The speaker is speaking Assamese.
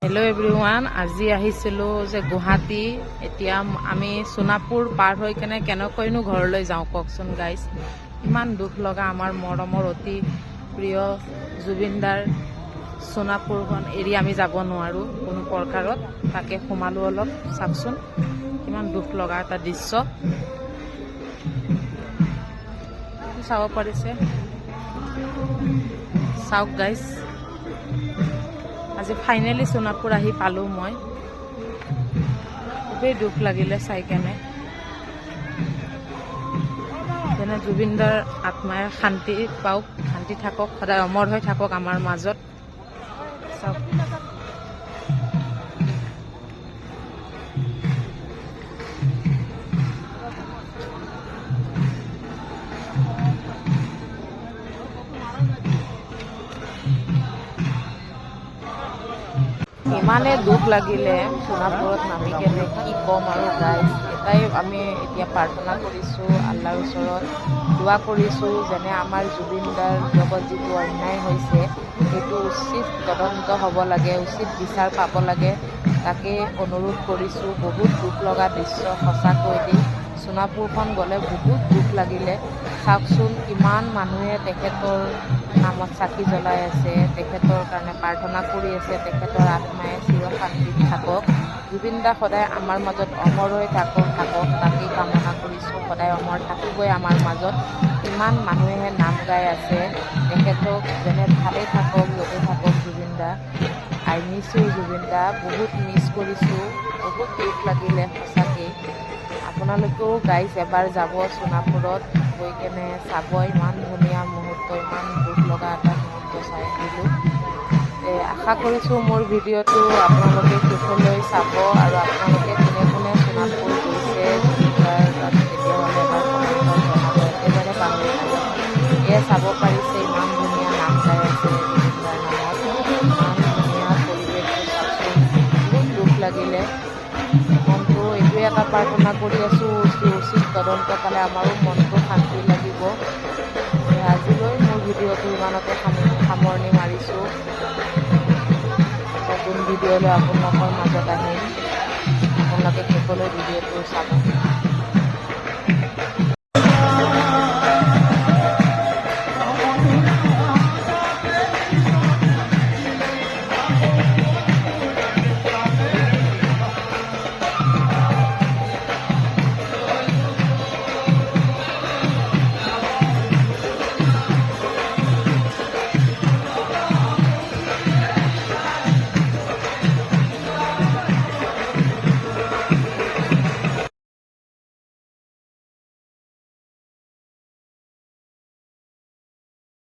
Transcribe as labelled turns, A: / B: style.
A: হেল্ল' এভৰিৱান, আজি আহিছিলোঁ যে গুৱাহাটী। এতিয়া আমি সোণাপুৰ পাৰ হৈ কেনেকৈনো ঘৰলৈ যাওঁ কওকচোন গাইজ। ইমান দুখ লগা, আমাৰ মৰমৰ অতি প্ৰিয় জুবিনদাৰ সোণাপুৰখন এৰি আমি যাব নোৱাৰোঁ কোনো প্ৰকাৰত। তাকে সোমালোঁ অলপ, চাওকচোন কিমান দুখ লগা এটা দৃশ্য চাব পাৰিছে। চাওক গাইজ, আজি ফাইনেলি সোণাপুৰ আহি পালোঁ মই। খুবেই দুখ লাগিলে চাই কেনে। যেনে জুবিনদাৰ আত্মাই শান্তি পাওক, শান্তি থাকক, সদায় অমৰ হৈ থাকক আমাৰ মাজত। চাওক ইমানে দুখ লাগিলে সোণাপুৰত নামি কেনে, কি ক'ম আৰু গাইজ। এটাই আমি এতিয়া প্ৰাৰ্থনা কৰিছোঁ আল্লাহৰ ওচৰত, দোৱা কৰিছোঁ যেনে আমাৰ জুবিনদাৰ লগত যিটো অন্যায় হৈছে সেইটো উচিত তদন্ত হ'ব লাগে, উচিত বিচাৰ পাব লাগে, তাকে অনুৰোধ কৰিছোঁ। বহুত দুখ লগা দৃশ্য সঁচাকৈ দেই। সোণাপুৰখন গ'লে বহুত দুখ লাগিলে। চাওকচোন কিমান মানুহে তেখেতৰ নামত চাকি জ্বলাই আছে, তেখেতৰ কাৰণে প্ৰাৰ্থনা কৰি আছে, তেখেতৰ আত্মাই চিৰশান্তিত থাকক। জুবিনদা সদায় আমাৰ মাজত অমৰ হৈ থাকক, তাকেই কামনা কৰিছোঁ। সদায় অমৰ থাকিবই আমাৰ মাজত। ইমান মানুহে নাম গাই আছে তেখেতক, যেনে ভালে থাকক, য'তে থাকক জুবিনদা। আই মিছ ইউ জুবিনদা, বহুত মিছ কৰিছোঁ। বহুত দুখ লাগিলে সঁচাকেই। আপোনালোকেও গাইজ এবাৰ যাব সোণাপুৰত, গৈ কেনে চাব। ইমান ধুনীয়া মুহূৰ্ত, ইমান দুখ লগা এটা মুহূৰ্ত চাই আহিলোঁ। আশা কৰিছোঁ মোৰ ভিডিঅ'টো আপোনালোকে শেষলৈ চাব, আৰু আপোনালোকে কোনে কোনে সোণাপুৰ গৈছে জুবিনদাৰ তাত তেতিয়াহ'লে এবাৰ কমেণ্টত জনাব, একেবাৰে পাহৰি নাযাব। এয়া চাব পাৰিছে, ইমান ধুনীয়া নাম গাই আছে জুবিনদাৰ নামত। ইমান ধুনীয়া পৰিৱেশটো চাওকচোন। বহুত দুখ লাগিলে মনটো। এইটোৱে এটা প্ৰাৰ্থনা কৰি আছোঁ, উচিত তদন্ত পালে আমাৰো মনটো শান্তি লাগিব। আজিলৈ মোৰ ভিডিঅ'টো ইমানতে সামৰণি মাৰিছোঁ। নতুন ভিডিঅ'লৈ আপোনালোকৰ মাজত আহিম, আপোনালোকে শেষলৈ ভিডিঅ'টো চাব।